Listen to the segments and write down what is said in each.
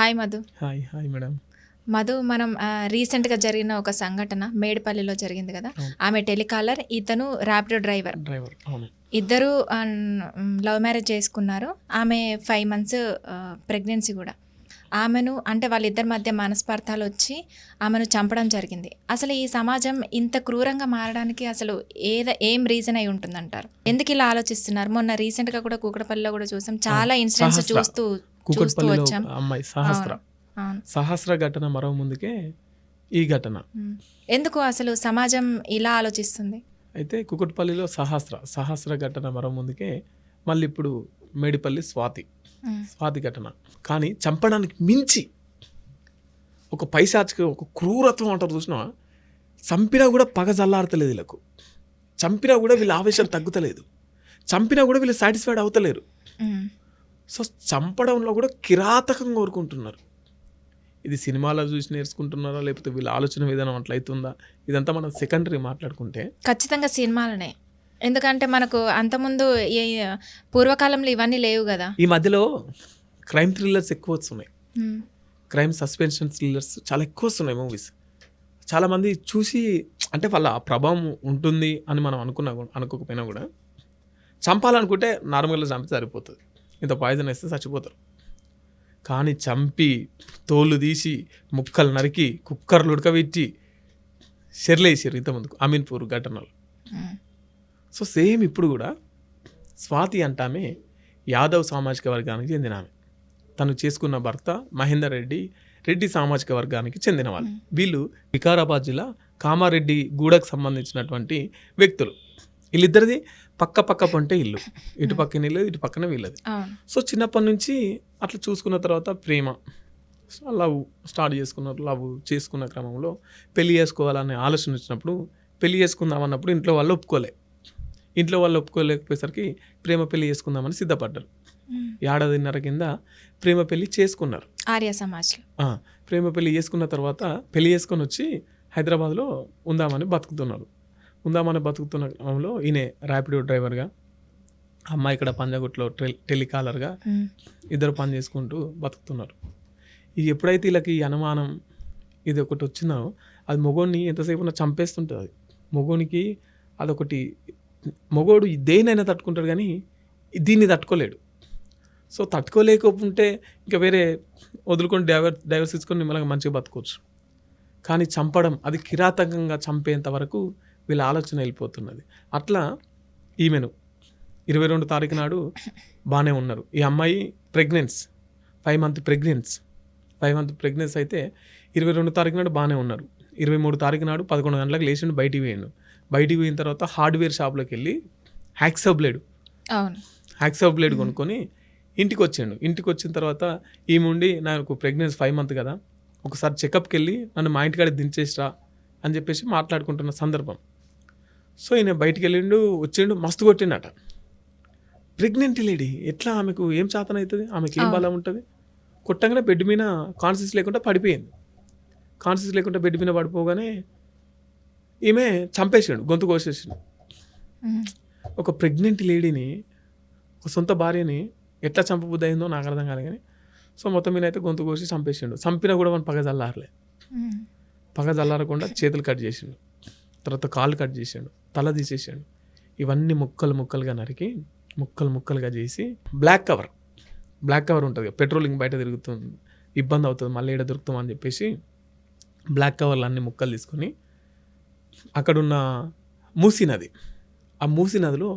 Hi Madhu. Hi hi madam. Madhu, మనం రీసెంట్గా జరిగిన ఒక సంఘటన మేడిపల్లిలో జరిగింది కదా. ఆమె టెలికాలర్, ఇతను ర్యాపిడో డ్రైవర్. అవును. ఇద్దరు లవ్ మ్యారేజ్ చేసుకున్నారు. ఆమె 5 months ప్రెగ్నెన్సీ కూడా. ఆమెను అంటే వాళ్ళిద్దరి మధ్య మనస్పార్థాలు వచ్చి ఆమెను చంపడం జరిగింది. అసలు ఈ సమాజం ఇంత క్రూరంగా మారడానికి అసలు ఏం రీజన్ అయి ఉంటుందంటారు? ఎందుకు ఇలా ఆలోచిస్తున్నారు? మొన్న రీసెంట్గా కూడా కూకటపల్లిలో కూడా చూసాం, చాలా ఇన్సిడెంట్స్ చూస్తూ వచ్చాం. అమ్మాయి సహస్ర ఘటన మరో ముందుకే ఈ ఘటన. ఎందుకు అసలు సమాజం ఇలా ఆలోచిస్తుంది? అయితే కుకట్పల్లిలో సహస్ర ఘటన మరో ముందుకే మళ్ళీ ఇప్పుడు మేడిపల్లి స్వాతి ఘటన. కానీ చంపడానికి మించి ఒక పైశాచిక, ఒక క్రూరత్వం అంటారు చూసినా, చంపినా కూడా పగ జల్లారతలేదు వీళ్ళకు. చంపినా కూడా వీళ్ళ ఆవేశం తగ్గుతలేదు. చంపినా కూడా వీళ్ళు సాటిస్ఫైడ్ అవుతలేరు. సో చంపడంలో కూడా కిరాతకంగా కోరుకుంటున్నారు. ఇది సినిమాలో చూసి నేర్చుకుంటున్నారా, లేకపోతే వీళ్ళ ఆలోచన విధానం అట్లా అవుతుందా, ఇదంతా మనం సెకండరీ మాట్లాడుకుంటే ఖచ్చితంగా సినిమాలనే. ఎందుకంటే మనకు అంతకుముందు పూర్వకాలంలో ఇవన్నీ లేవు కదా. ఈ మధ్యలో క్రైమ్ థ్రిల్లర్స్ ఎక్కువ వస్తున్నాయి. క్రైమ్ సస్పెన్షన్ థ్రిల్లర్స్ చాలా ఎక్కువ వస్తున్నాయి మూవీస్. చాలామంది చూసి, అంటే వాళ్ళ ప్రభావం ఉంటుంది అని మనం అనుకోకపోయినా కూడా చంపాలనుకుంటే నార్మల్గా చంపి సరిపోతుంది. ఇంత పాయిజన్ వేస్తే చచ్చిపోతారు. కానీ చంపి తోలు తీసి ముక్కలు నరికి కుక్కర్లు ఉడకబెట్టి షెర్లేసారు ఇంతకుముందుకు అమీన్పూర్ ఘటనలు. సో సేమ్ ఇప్పుడు కూడా స్వాతి అంటామే యాదవ్ సామాజిక వర్గానికి చెందిన ఆమె. తను చేసుకున్న భర్త మహేందర్ రెడ్డి సామాజిక వర్గానికి చెందిన వాళ్ళు. వీళ్ళు వికారాబాద్ జిల్లా కామారెడ్డి గూడకు సంబంధించినటువంటి వ్యక్తులు. వీళ్ళిద్దరిది పక్క పొంటే ఇల్లు, ఇటు పక్కన ఇల్లు, ఇటు పక్కన వీళ్ళది. సో చిన్నప్పటి నుంచి అట్లా చూసుకున్న తర్వాత ప్రేమ, లవ్ స్టార్ట్ చేసుకున్నారు. లవ్ చేసుకున్న క్రమంలో పెళ్లి చేసుకోవాలనే ఆలోచన వచ్చినప్పుడు, పెళ్లి చేసుకుందామన్నప్పుడు ఇంట్లో వాళ్ళు ఒప్పుకోలేకపోయేసరికి ప్రేమ పెళ్లి చేసుకుందామని సిద్ధపడ్డారు. 1.5 ఏడాది కింద ప్రేమ పెళ్లి చేసుకున్నారు ఆర్య సమాజ్లో. ప్రేమ పెళ్లి చేసుకున్న తర్వాత పెళ్లి చేసుకొని వచ్చి హైదరాబాద్లో ఉందామని బతుకుతున్న క్రమంలో ఈయన ర్యాపిడో డ్రైవర్గా, అమ్మాయి ఇక్కడ పంజాగుట్లో టెలికాలర్గా ఇద్దరు పని చేసుకుంటూ బతుకుతున్నారు. ఇది ఎప్పుడైతే వీళ్ళకి ఈ అనుమానం ఇది ఒకటి వచ్చిందో, అది మొగోడిని ఎంతసేపు చంపేస్తుంటుంది. అది మొగోనికి అదొకటి. మొగోడు దేనైనా తట్టుకుంటాడు కానీ దీన్ని తట్టుకోలేడు. సో తట్టుకోలేకపోతే ఇంకా వేరే వదులుకొని డైవర్స్ ఇచ్చుకొని నిమ్మలంగా మంచిగా బతుకోవచ్చు. కానీ చంపడం, అది కిరాతకంగా చంపేంత వరకు వీళ్ళ ఆలోచన వెళ్ళిపోతున్నది. అట్లా ఈమెను 22 తారీఖు నాడు బాగానే ఉన్నారు. ఈ అమ్మాయి 5 month ప్రెగ్నెన్సీ అయితే 22 తారీఖు నాడు బాగానే ఉన్నారు. 23 తారీఖు నాడు 11 గంటలకు లేచిండు, బయటికి పోయిన తర్వాత హార్డ్వేర్ షాప్లోకి వెళ్ళి హ్యాక్సో బ్లేడ్ కొనుక్కొని ఇంటికి వచ్చిన తర్వాత ఈముండి, నాకు ప్రెగ్నెన్సీ 5 month కదా, ఒకసారి చెకప్కి వెళ్ళి నన్ను మా ఇంటికాడికి దించేసిరా అని చెప్పేసి మాట్లాడుకుంటున్న సందర్భం. సో ఈయన బయటికి వచ్చిండు, మస్తు కొట్టిండట. ప్రెగ్నెంట్ లేడీ ఎట్లా, ఆమెకు ఏం చేతన అవుతుంది, ఆమెకి ఏం బలం ఉంటుంది? కొట్టంగానే బెడ్ మీద కాన్షియస్ లేకుండా పడిపోయింది. బెడ్ మీద పడిపోగానే ఈమె చంపేసాడు, గొంతు కోసేసాడు. ఒక ప్రెగ్నెంట్ లేడీని, ఒక సొంత భార్యని ఎట్లా చంపబుద్ధి అయిందో నాకు అర్థం కాదు. కానీ సో మొత్తం మీద అయితే గొంతు కోసి చంపేసాడు. చంపినా కూడా మన పగ చల్లారకుండా చేతులు కట్ చేసిండు, తర్వాత కాళ్ళు కట్ చేసాడు, తల తీసేసాడు. ఇవన్నీ ముక్కలుగా నరికి ముక్కలుగా చేసి బ్లాక్ కవర్ ఉంటుంది, పెట్రోలింగ్ బయట తిరుగుతుంది, ఇబ్బంది అవుతుంది, మళ్ళీ ఏడ దొరుకుతామని చెప్పేసి బ్లాక్ కవర్లు అన్ని ముక్కలు తీసుకొని అక్కడున్న మూసీ నదిలో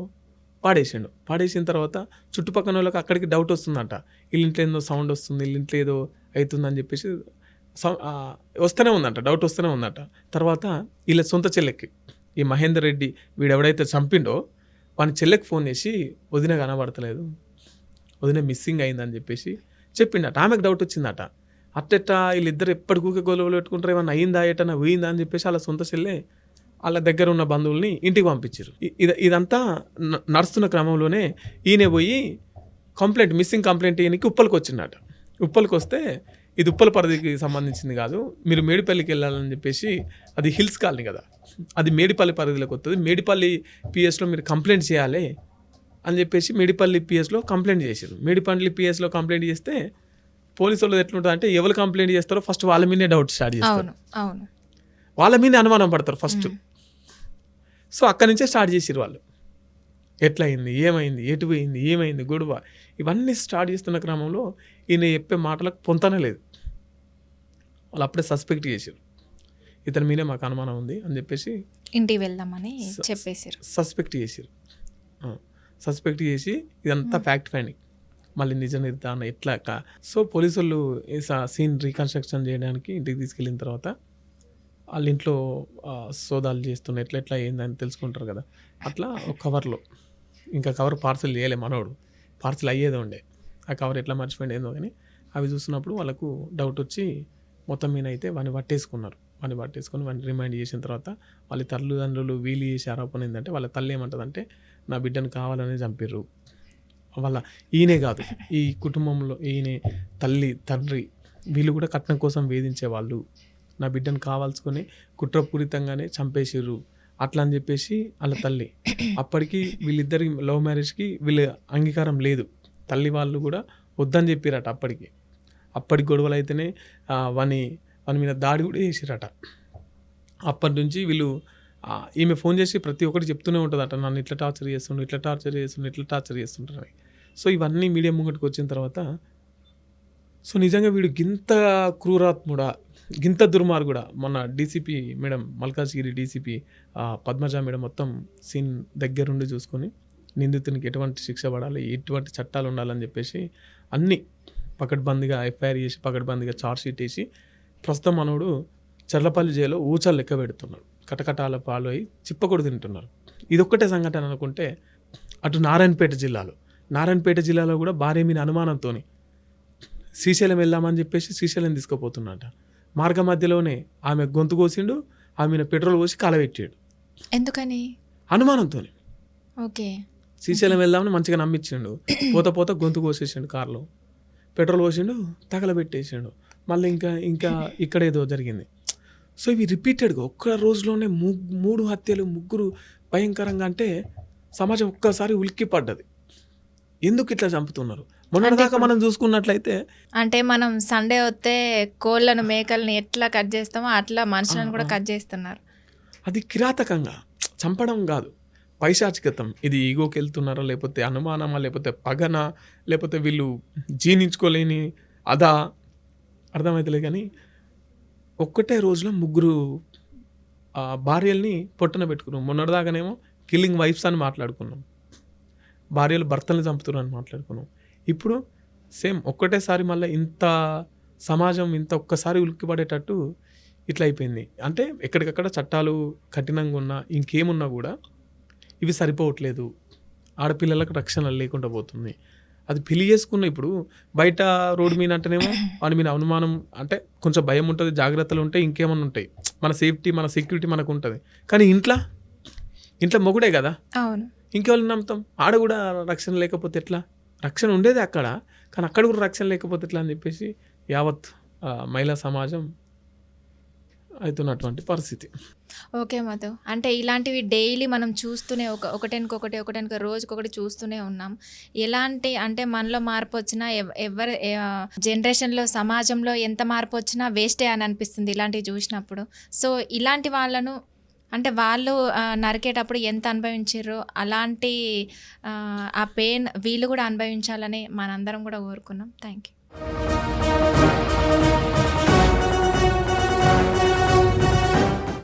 పాడేసిన తర్వాత చుట్టుపక్కల వాళ్ళకి అక్కడికి డౌట్ వస్తుందంట, వీళ్ళింట్లో ఏదో సౌండ్ వస్తుంది, వీళ్ళింట్లో ఏదో అవుతుందని చెప్పేసి డౌట్ వస్తూనే ఉందంట. తర్వాత వీళ్ళ సొంత చెల్లెక్కి, ఈ మహేందర్ రెడ్డి వీడెవడైతే చంపిండో వాని చెల్లెకి ఫోన్ చేసి, వదిన కనబడతలేదు, వదిన మిస్సింగ్ అయిందని చెప్పేసి చెప్పిండట. ఆమెకు డౌట్ వచ్చిందట. అట్టెట్టా వీళ్ళిద్దరు ఎప్పటికూకే గొలవలు పెట్టుకుంటారు, ఏమన్నా అయిందా, ఎటన్నా పోయిందా అని చెప్పేసి వాళ్ళ సొంత చెల్లె వాళ్ళ దగ్గర ఉన్న బంధువుల్ని ఇంటికి పంపించారు. ఇదంతా నడుస్తున్న క్రమంలోనే ఈయన పోయి మిస్సింగ్ కంప్లైంట్ ఈయనకి ఉప్పల్కి వచ్చిందట. ఉప్పల్కి వస్తే, ఇది ఉప్పల పరిధికి సంబంధించింది కాదు, మీరు మేడిపల్లికి వెళ్ళాలని చెప్పేసి, అది హిల్స్ కాలనీ కదా, అది మేడిపల్లి పరిధిలోకి వస్తుంది, మేడిపల్లి పిఎస్లో మీరు కంప్లైంట్ చేయాలి అని చెప్పేసి మేడిపల్లి పిఎస్లో కంప్లైంట్ చేశారు. మేడిపల్లి పిఎస్లో కంప్లైంట్ చేస్తే పోలీసు వాళ్ళు ఎట్లుంటుంది అంటే ఎవరు కంప్లైంట్ చేస్తారో ఫస్ట్ వాళ్ళ మీదే డౌట్ స్టార్ట్ చేస్తారు, అవును అవును వాళ్ళ మీదే అనుమానం పడతారు ఫస్ట్. సో అక్కడి నుంచే స్టార్ట్ చేసిరు వాళ్ళు, ఎట్లయింది, ఏమైంది, ఎటు పోయింది, ఏమైంది, గొడవ, ఇవన్నీ స్టార్ట్ చేస్తున్న క్రమంలో ఈయన చెప్పే మాటలకు పొంతనే లేదు. వాళ్ళు అప్పుడే సస్పెక్ట్ చేసారు, ఇతని మీదే మాకు అనుమానం ఉంది అని చెప్పేసి ఇంటికి వెళ్దామని చెప్పేసారు. సస్పెక్ట్ చేసి ఇదంతా ఫ్యాక్ట్ ఫైండింగ్, మళ్ళీ నిజ నిర్ధారణ ఎట్లా. సో పోలీసు వాళ్ళు సీన్ రీకన్స్ట్రక్షన్ చేయడానికి ఇంటికి తీసుకెళ్ళిన తర్వాత వాళ్ళ ఇంట్లో సోదాలు చేస్తున్న ఎట్లా ఏందని తెలుసుకుంటారు కదా. అట్లా ఒక కవర్లో, ఇంకా కవర్ పార్సల్ చేయలే మనోడు, పార్సల్ అయ్యేదో ఉండే, ఆ కవర్ ఎట్లా మర్చిపోయింది ఏందో కానీ అవి చూసినప్పుడు వాళ్ళకు డౌట్ వచ్చి మొత్తం మీద అయితే వాడిని పట్టేసుకున్నారు. వాడిని రిమైండ్ చేసిన తర్వాత వాళ్ళ తల్లిదండ్రులు వీళ్ళు చేసే ఆరోపణ ఏంటంటే, వాళ్ళ తల్లి ఏమంటుందంటే నా బిడ్డను కావాలని చంపిర్రు. వాళ్ళ ఈయనే కాదు, ఈ కుటుంబంలో ఈయనే తల్లి తండ్రి వీళ్ళు కూడా కట్నం కోసం వేధించేవాళ్ళు, నా బిడ్డను కావాల్సుకొని కుట్రపూరితంగానే చంపేసిర్రు అట్లా అని చెప్పేసి వాళ్ళ తల్లి. అప్పటికి వీళ్ళిద్దరి లవ్ మ్యారేజ్కి వీళ్ళ అంగీకారం లేదు, తల్లి వాళ్ళు కూడా వద్దని చెప్పిరట. అప్పటి గొడవలు అయితేనే వాని మీద దాడి కూడా చేసిరట. అప్పటి నుంచి వీళ్ళు ఈమె ఫోన్ చేసి ప్రతి ఒక్కటి చెప్తూనే ఉంటుందట, నన్ను ఇట్లా టార్చర్ చేస్తుంటారని. సో ఇవన్నీ మీడియా ముంగటికి వచ్చిన తర్వాత, సో నిజంగా వీడు గింత క్రూరాత్ముడా, గింత దుర్మార్గుడా. మొన్న DCP madam, Malkajgiri DCP Padmaja madam మొత్తం సీన్ దగ్గరుండి చూసుకొని నిందితునికి ఎటువంటి శిక్ష పడాలి, ఎటువంటి చట్టాలు ఉండాలని చెప్పేసి అన్నీ పకడ్బందీగా ఎఫ్ఐఆర్ చేసి పకడ్బందీగా ఛార్జ్షీట్ వేసి ప్రస్తుతం మనోడు చర్లపల్లి జైల్లో ఊచలు లెక్క పెడుతున్నాడు, కటకటాల పాలు అయి చిప్పకొడు తింటున్నారు. ఇదొక్కటే సంఘటన అనుకుంటే, అటు నారాయణపేట జిల్లాలో కూడా భార్య మీద అనుమానంతో శ్రీశైలం వెళ్దామని చెప్పేసి శ్రీశైలం తీసుకుపోతున్నట. మార్గ మధ్యలోనే ఆమె గొంతు కోసిండు, ఆమె పెట్రోల్ పోసి కాలబెట్టాడు. ఎందుకని? అనుమానంతో. ఓకే, శ్రీశైలం వెళ్దామని మంచిగా నమ్మించిండు, పోత గొంతు కోసేసిండు, కార్లో పెట్రోల్ పోసిండు, తగలబెట్టేసిండు. మళ్ళీ ఇంకా ఇక్కడ ఏదో జరిగింది. సో ఇవి రిపీటెడ్గా ఒక్క రోజులోనే 3 హత్యలు, 3 భయంకరంగా. అంటే సమాజం ఒక్కసారి ఉలిక్కి పడ్డది, ఎందుకు ఇట్లా చంపుతున్నారు. మొన్నటిదాకా మనం చూసుకున్నట్లయితే, అంటే మనం సండే వస్తే కోళ్ళను మేకల్ని ఎట్లా కట్ చేస్తామో అట్లా మనుషులను కూడా కట్ చేస్తున్నారు. అది కిరాతకంగా చంపడం కాదు, పైశాచికతం. ఇది ఈగోకి వెళ్తున్నారా, లేకపోతే అనుమానమా, లేకపోతే పగన, లేకపోతే వీళ్ళు జీర్ణించుకోలేని అదా అర్థమవుతలే. కానీ ఒక్కటే రోజులో 3 భార్యల్ని పొట్టన పెట్టుకున్నాం. మొన్నటిదాకానేమో కిల్లింగ్ వైఫ్స్ అని మాట్లాడుకున్నాం, భార్యలు భర్తల్ని చంపుతున్నారు అని మాట్లాడుకున్నాం. ఇప్పుడు సేమ్ ఒక్కటేసారి మళ్ళీ ఇంత సమాజం ఇంత ఒక్కసారి ఉలిక్కిపడేటట్టు ఇట్లా అయిపోయింది. అంటే ఎక్కడికక్కడ చట్టాలు కఠినంగా ఉన్నా, ఇంకేమున్నా కూడా ఇవి సరిపోవట్లేదు, ఆడపిల్లలకు రక్షణ లేకుండా పోతుంది. అది పెళ్లి చేసుకున్న ఇప్పుడు బయట రోడ్డు మీద అంటేనేమో వాడి మీద అనుమానం, అంటే కొంచెం భయం ఉంటుంది, జాగ్రత్తలు ఉంటాయి, ఇంకేమన్నా ఉంటాయి, మన సేఫ్టీ మన సెక్యూరిటీ మనకు ఉంటుంది. కానీ ఇంట్లో మొగుడే కదా, అవును, ఇంకెవరిని నమ్ముతాం? ఆడ కూడా రక్షణ లేకపోతే ఎట్లా? రక్షణ ఉండేది అక్కడ, కానీ అక్కడ కూడా రక్షణ లేకపోతే ఎట్లా అని చెప్పేసి యావత్ మహిళా సమాజం అవుతున్నటువంటి పరిస్థితి. ఓకే మధు, అంటే ఇలాంటివి డైలీ మనం చూస్తూనే ఒకటెనకొకటి రోజుకొకటి చూస్తూనే ఉన్నాం. ఎలాంటి అంటే మనలో మార్పు వచ్చినా ఎవరు జనరేషన్లో సమాజంలో ఎంత మార్పు వచ్చినా వేస్టే అని అనిపిస్తుంది ఇలాంటివి చూసినప్పుడు. సో ఇలాంటి వాళ్ళను అంటే వాళ్ళు నరికేటప్పుడు ఎంత అనుభవించారో అలాంటి ఆ పెయిన్ వీళ్ళు కూడా అనుభవించాలని మనందరం కూడా కోరుకున్నాం. Thank you.